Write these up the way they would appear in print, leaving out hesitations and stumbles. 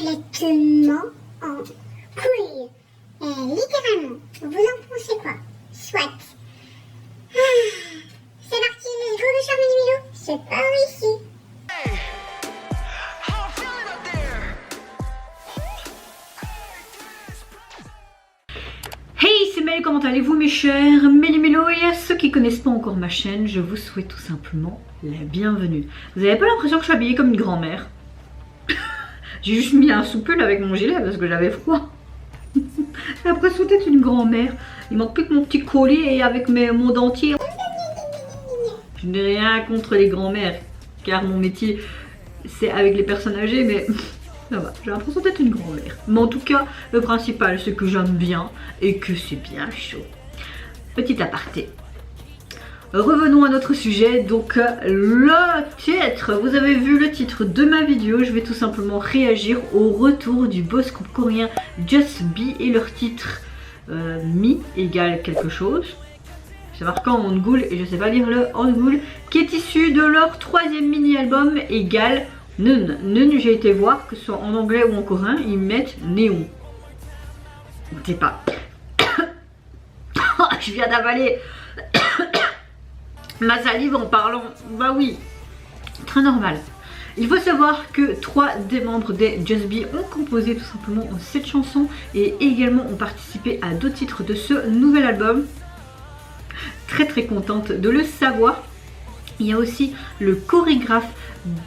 complètement en couille. Littéralement. Vous en pensez quoi? Soit. C'est parti, let's go le charme du Milo. C'est par ici. Hey, c'est Mel, comment allez-vous mes chers Méli-Mélo? Et à ceux qui connaissent pas encore ma chaîne, je vous souhaite tout simplement la bienvenue. Vous avez pas l'impression que je suis habillée comme une grand-mère? J'ai juste mis un soupul avec mon gilet parce que j'avais froid. J'ai l'impression d'être une grand-mère. Il manque plus que mon petit collier et avec mon dentier. Je n'ai rien contre les grand-mères, car mon métier c'est avec les personnes âgées, mais ça va, j'ai l'impression d'être une grand-mère. Mais en tout cas, le principal c'est que j'aime bien et que c'est bien chaud. Petit aparté. Revenons à notre sujet, donc le titre, vous avez vu le titre de ma vidéo, je vais tout simplement réagir au retour du boss groupe coréen Just Be et leur titre Mi égale quelque chose. C'est marqué en Hangul et je sais pas lire le Hangul, qui est issu de leur troisième mini-album égale Nun. Nun, j'ai été voir, que ce soit en anglais ou en coréen, ils mettent néon. Je sais pas. Je viens d'avaler ma salive en parlant, bah oui, très normal. Il faut savoir que 3 des membres des Just Be ont composé tout simplement cette chanson et également ont participé à d'autres titres de ce nouvel album. Très contente de le savoir. Il y a aussi le chorégraphe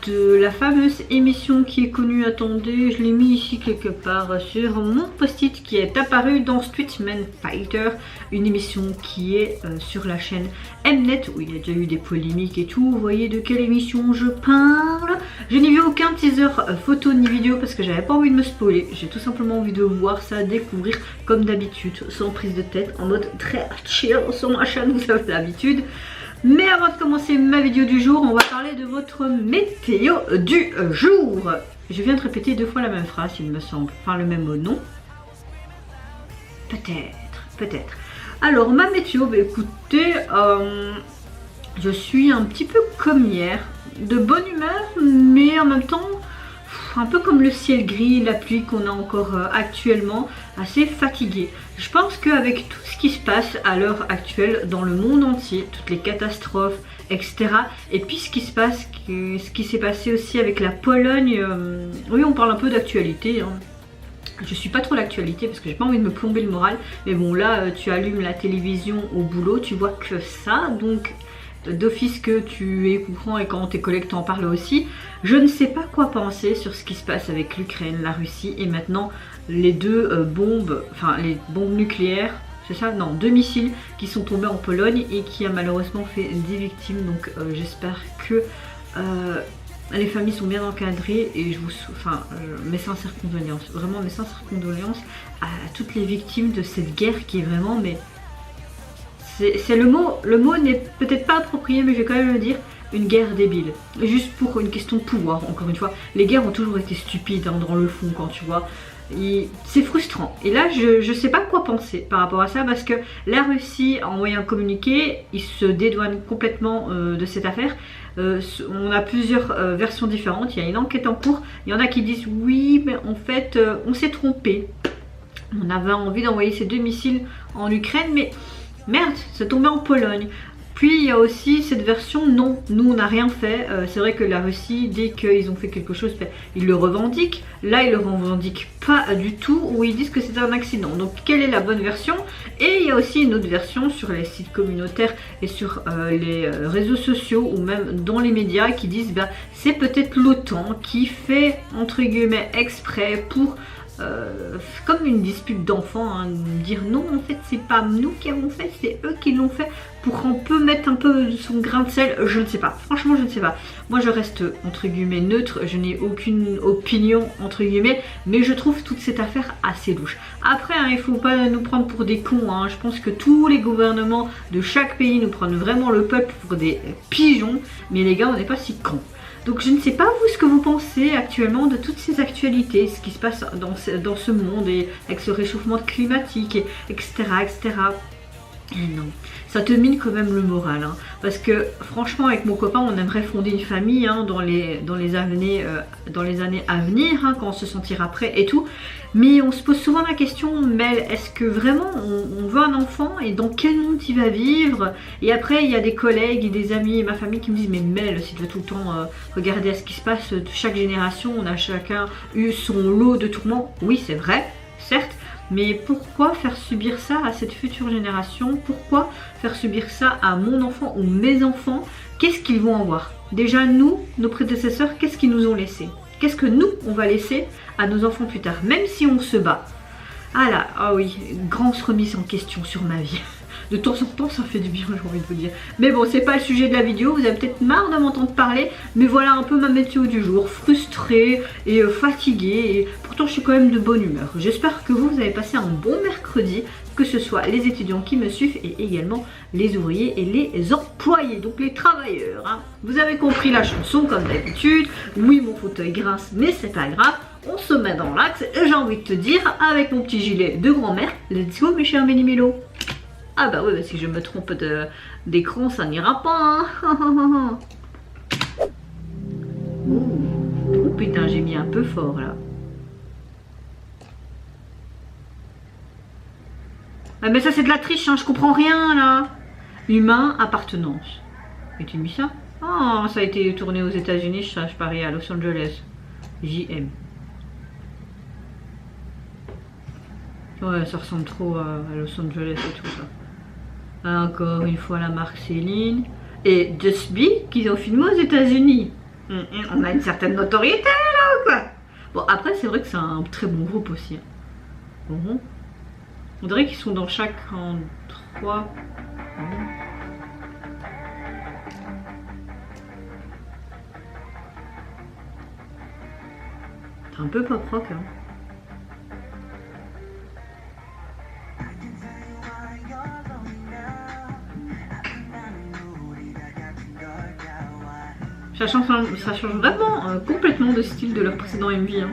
de la fameuse émission qui est connue, attendez, je l'ai mis ici quelque part sur mon post-it, qui est apparu dans Streetman Fighter, une émission qui est sur la chaîne Mnet, où il y a déjà eu des polémiques et tout. Vous voyez de quelle émission je parle. Je n'ai vu aucun teaser photo ni vidéo parce que j'avais pas envie de me spoiler, j'ai tout simplement envie de voir ça, découvrir comme d'habitude, sans prise de tête, en mode très chill sur ma chaîne, vous avez l'habitude. Mais avant de commencer ma vidéo du jour, on va parler de votre météo du jour. Je viens de répéter 2 fois la même phrase, il me semble. Enfin, le même mot, non? Peut-être. Alors, ma météo, bah, écoutez, je suis un petit peu comme hier. De bonne humeur, mais en même temps, un peu comme le ciel gris, la pluie qu'on a encore actuellement, assez fatiguée. Je pense qu'avec tout ce qui se passe à l'heure actuelle dans le monde entier, toutes les catastrophes, etc. Et puis ce qui se passe, ce qui s'est passé aussi avec la Pologne, oui, on parle un peu d'actualité. Hein. Je suis pas trop l'actualité parce que j'ai pas envie de me plomber le moral. Mais bon, là, tu allumes la télévision au boulot, tu vois que ça, donc d'office que tu es au courant et quand tes collègues t'en parlent aussi. Je ne sais pas quoi penser sur ce qui se passe avec l'Ukraine, la Russie et maintenant les 2 bombes, enfin les bombes nucléaires, c'est ça? Non, 2 missiles qui sont tombés en Pologne et qui a malheureusement fait 10 victimes. Donc j'espère que les familles sont bien encadrées et je vous, mes sincères condoléances, vraiment mes sincères condoléances à toutes les victimes de cette guerre qui est vraiment, mais c'est le mot n'est peut-être pas approprié, mais je vais quand même le dire, une guerre débile. Juste pour une question de pouvoir, encore une fois. Les guerres ont toujours été stupides hein, dans le fond, quand tu vois. C'est frustrant. Et là, je sais pas quoi penser par rapport à ça, parce que la Russie a envoyé un communiqué, ils se dédouanent complètement de cette affaire. On a plusieurs versions différentes, il y a une enquête en cours. Il y en a qui disent oui, mais en fait, on s'est trompé. On avait envie d'envoyer ces 2 missiles en Ukraine, mais merde, c'est tombé en Pologne. Puis il y a aussi cette version non, nous on n'a rien fait. C'est vrai que la Russie, dès qu'ils ont fait quelque chose, ils le revendiquent. Là ils le revendiquent pas du tout, où ils disent que c'est un accident. Donc quelle est la bonne version? Et il y a aussi une autre version sur les sites communautaires et sur les réseaux sociaux ou même dans les médias qui disent bah, c'est peut-être l'OTAN qui fait entre guillemets exprès pour comme une dispute d'enfants, hein, dire non en fait c'est pas nous qui avons fait, c'est eux qui l'ont fait, pour on peut mettre un peu son grain de sel, je ne sais pas, franchement je ne sais pas. Moi je reste entre guillemets neutre, je n'ai aucune opinion entre guillemets, mais je trouve toute cette affaire assez louche. Après hein, il faut pas nous prendre pour des cons, hein. Je pense que tous les gouvernements de chaque pays nous prennent vraiment le peuple pour des pigeons, mais les gars on n'est pas si cons. Donc je ne sais pas vous ce que vous pensez actuellement de toutes ces actualités, ce qui se passe dans ce monde et avec ce réchauffement climatique, etc. Et non, ça te mine quand même le moral, hein, parce que franchement avec mon copain on aimerait fonder une famille hein, dans les années à venir, hein, quand on se sentira prêt et tout, mais on se pose souvent la question, mais est-ce que vraiment on veut un enfant et dans quel monde il va vivre? Et après il y a des collègues et des amis et ma famille qui me disent mais Mel, si tu veux tout le temps regarder à ce qui se passe, chaque génération on a chacun eu son lot de tourments. Oui c'est vrai, certes. Mais pourquoi faire subir ça à cette future génération? Pourquoi faire subir ça à mon enfant ou mes enfants? Qu'est-ce qu'ils vont avoir? Déjà nous, nos prédécesseurs, qu'est-ce qu'ils nous ont laissé? Qu'est-ce que nous, on va laisser à nos enfants plus tard? Même si on se bat. Ah là, ah oui, grande remise en question sur ma vie. De temps en temps, ça fait du bien, j'ai envie de vous dire. Mais bon, c'est pas le sujet de la vidéo, vous avez peut-être marre de m'entendre parler, mais voilà un peu ma météo du jour, frustrée et fatiguée, et pourtant je suis quand même de bonne humeur. J'espère que vous avez passé un bon mercredi, que ce soit les étudiants qui me suivent et également les ouvriers et les employés, donc les travailleurs. Hein. Vous avez compris la chanson comme d'habitude, oui mon fauteuil grince, mais c'est pas grave. On se met dans l'axe et j'ai envie de te dire, avec mon petit gilet de grand-mère, let's go mes chers Méli-Mélos. Ah bah oui, bah si je me trompe d'écran, ça n'ira pas. Hein. Oh putain, j'ai mis un peu fort là. Ah mais ça c'est de la triche, hein, je comprends rien là. Humain, appartenance. Et tu mis ça? Oh, ça a été tourné aux États-Unis, je parie à Los Angeles. JM. Ouais, ça ressemble trop à Los Angeles et tout ça. Encore une fois la marque Céline. Et Just Be qu'ils ont filmé aux États-Unis. On a une certaine notoriété là ou quoi? Bon, après, c'est vrai que c'est un très bon groupe aussi. Bon. On dirait qu'ils sont dans chaque endroit. C'est un peu pop rock, hein. Ça change vraiment complètement de style de leur précédent MV. Hein.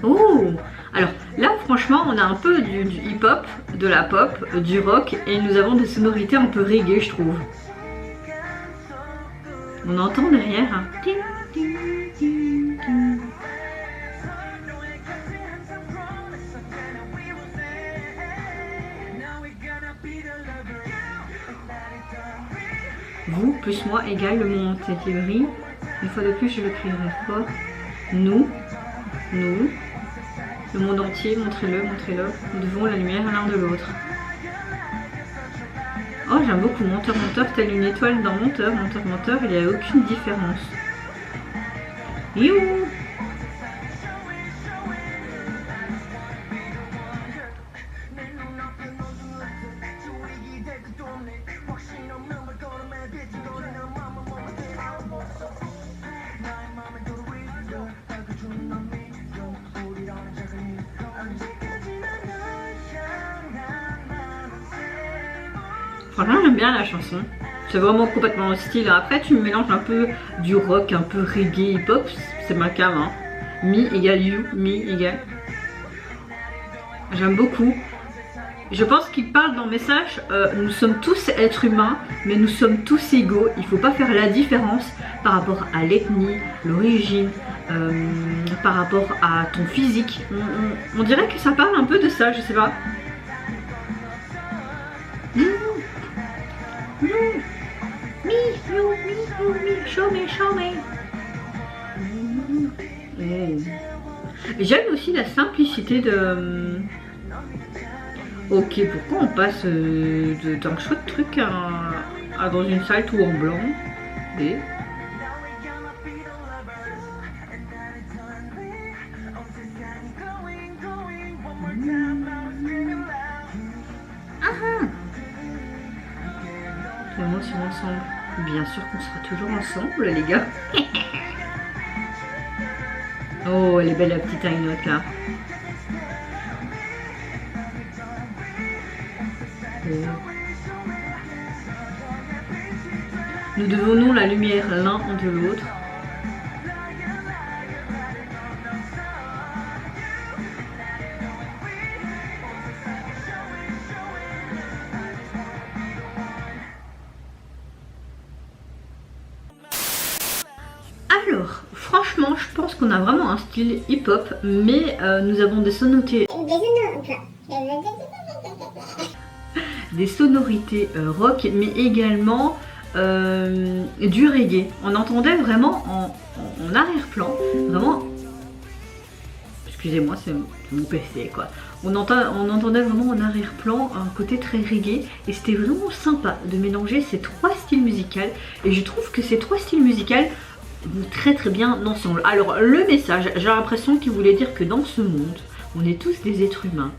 Oh! Alors là franchement on a un peu du hip-hop, de la pop, du rock et nous avons des sonorités un peu reggae je trouve. On entend derrière. Hein. Vous plus moi égale le monde entier. Une fois de plus, je le crierai fort. Nous, le monde entier, montrez-le, montrez-le. Nous devons la lumière l'un de l'autre. Oh, j'aime beaucoup Menteur, menteur, telle une étoile dans Menteur, menteur, menteur, il n'y a aucune différence. Youhou! Franchement j'aime bien la chanson, c'est vraiment complètement le style. Après tu mélanges un peu du rock, un peu reggae, hip-hop, c'est ma cam hein. Me égale you, me égale. J'aime beaucoup. Je pense qu'il parle dans le message, nous sommes tous êtres humains, mais nous sommes tous égaux. Il ne faut pas faire la différence par rapport à l'ethnie, l'origine, par rapport à ton physique. On dirait que ça parle un peu de ça, je sais pas. Show me. J'aime aussi la simplicité de... Ok, pourquoi on passe d'un chouette truc à dans une salle tout en blanc? D. Vraiment sur ensemble. Bien sûr qu'on sera toujours ensemble les gars. Oh elle est belle la petite high note là. Nous devons la lumière l'un de l'autre. franchement, je pense qu'on a vraiment un style hip-hop, mais nous avons des sonorités rock, mais également du reggae. On entendait vraiment en arrière-plan, vraiment. Excusez-moi, c'est mon PC quoi. On entendait vraiment en arrière-plan un côté très reggae et c'était vraiment sympa de mélanger ces trois styles musicaux et je trouve que ces trois styles musicaux vont très très bien ensemble. Alors le message, j'ai l'impression qu'il voulait dire que dans ce monde, on est tous des êtres humains,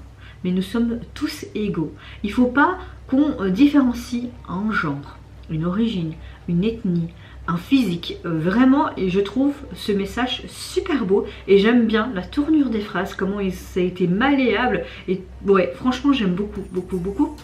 mais nous sommes tous égaux. Il ne faut pas qu'on différencie un genre, une origine, une ethnie, un physique, vraiment, et je trouve ce message super beau et j'aime bien la tournure des phrases, comment ça a été malléable et ouais, franchement j'aime beaucoup, beaucoup, beaucoup.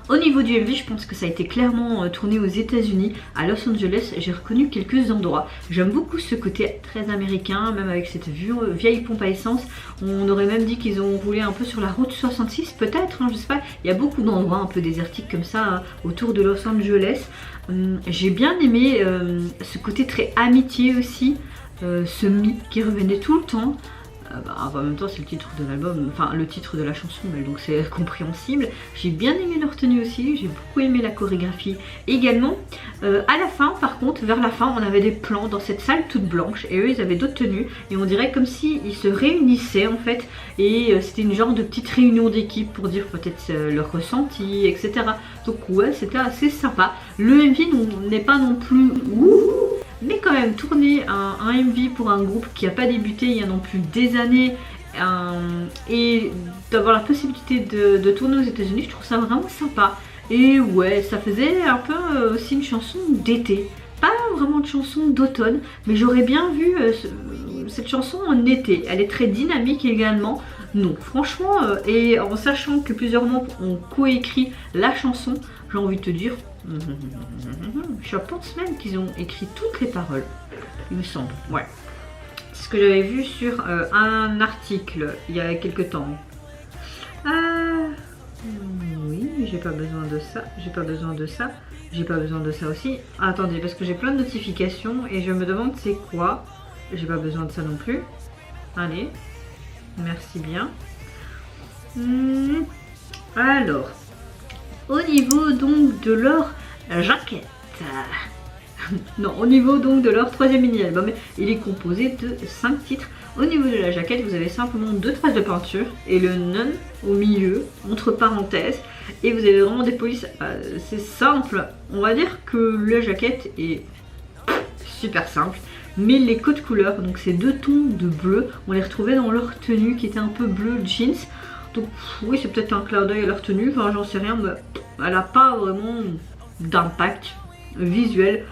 Au niveau du MV, je pense que ça a été clairement tourné aux États-Unis, à Los Angeles. J'ai reconnu quelques endroits. J'aime beaucoup ce côté très américain, même avec cette vieille pompe à essence. On aurait même dit qu'ils ont roulé un peu sur la route 66, peut-être, hein, je sais pas. Il y a beaucoup d'endroits un peu désertiques comme ça hein, autour de Los Angeles. J'ai bien aimé ce côté très amitié aussi, ce mythe qui revenait tout le temps. En même temps c'est le titre de l'album, enfin le titre de la chanson, mais donc c'est compréhensible. J'ai bien aimé leur tenue aussi, j'ai beaucoup aimé la chorégraphie également. À la fin par contre, vers la fin on avait des plans dans cette salle toute blanche et eux ils avaient d'autres tenues et on dirait comme s'ils se réunissaient en fait et c'était une genre de petite réunion d'équipe pour dire peut-être leur ressenti etc. Donc ouais c'était assez sympa. Le MV n'est pas non plus mais quand même tourner un MV pour un groupe qui n'a pas débuté il y a non plus des années et d'avoir la possibilité de tourner aux États-Unis, je trouve ça vraiment sympa. Et ouais, ça faisait un peu aussi une chanson d'été, pas vraiment de chanson d'automne, mais j'aurais bien vu cette chanson en été. Elle est très dynamique également. Non, franchement, et en sachant que plusieurs membres ont coécrit la chanson, j'ai envie de te dire, je pense même qu'ils ont écrit toutes les paroles, il me semble, ouais. C'est ce que j'avais vu sur un article il y a quelques temps. Oui, mais j'ai pas besoin de ça, j'ai pas besoin de ça, j'ai pas besoin de ça aussi. Attendez, parce que j'ai plein de notifications et je me demande c'est quoi. J'ai pas besoin de ça non plus. Allez, merci bien. Alors, au niveau donc de leur jaquette, non, au niveau donc de leur troisième mini-album, il est composé de 5 titres. Au niveau de la jaquette, vous avez simplement 2 traces de peinture et le None au milieu, entre parenthèses. Et vous avez vraiment des polices, c'est simple. On va dire que la jaquette est super simple. Mais les codes couleurs, donc ces 2 tons de bleu, on les retrouvait dans leur tenue qui était un peu bleu jeans. Donc oui, c'est peut-être un clin d'œil à leur tenue, enfin j'en sais rien, mais elle n'a pas vraiment d'impact visuel,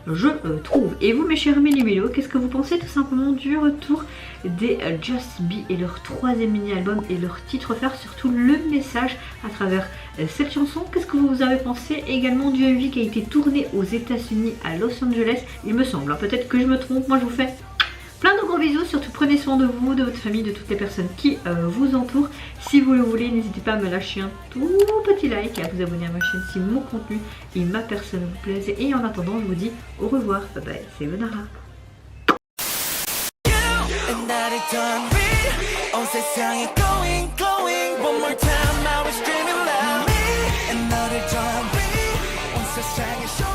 je trouve. Et vous mes chers Méli-Mélo, qu'est-ce que vous pensez tout simplement du retour des Just Be et leur troisième mini-album et leur titre phare, surtout le message à travers cette chanson? Qu'est-ce que vous avez pensé également du MV qui a été tourné aux États-Unis à Los Angeles, il me semble, peut-être que je me trompe. Moi je vous fais plein de gros bisous, surtout prenez soin de vous, de votre famille, de toutes les personnes qui vous entourent. Si vous le voulez, n'hésitez pas à me lâcher un tout petit like, à vous abonner à ma chaîne si mon contenu et ma personne vous plaisent. Et en attendant, je vous dis au revoir, bye bye, c'est Venara. Shine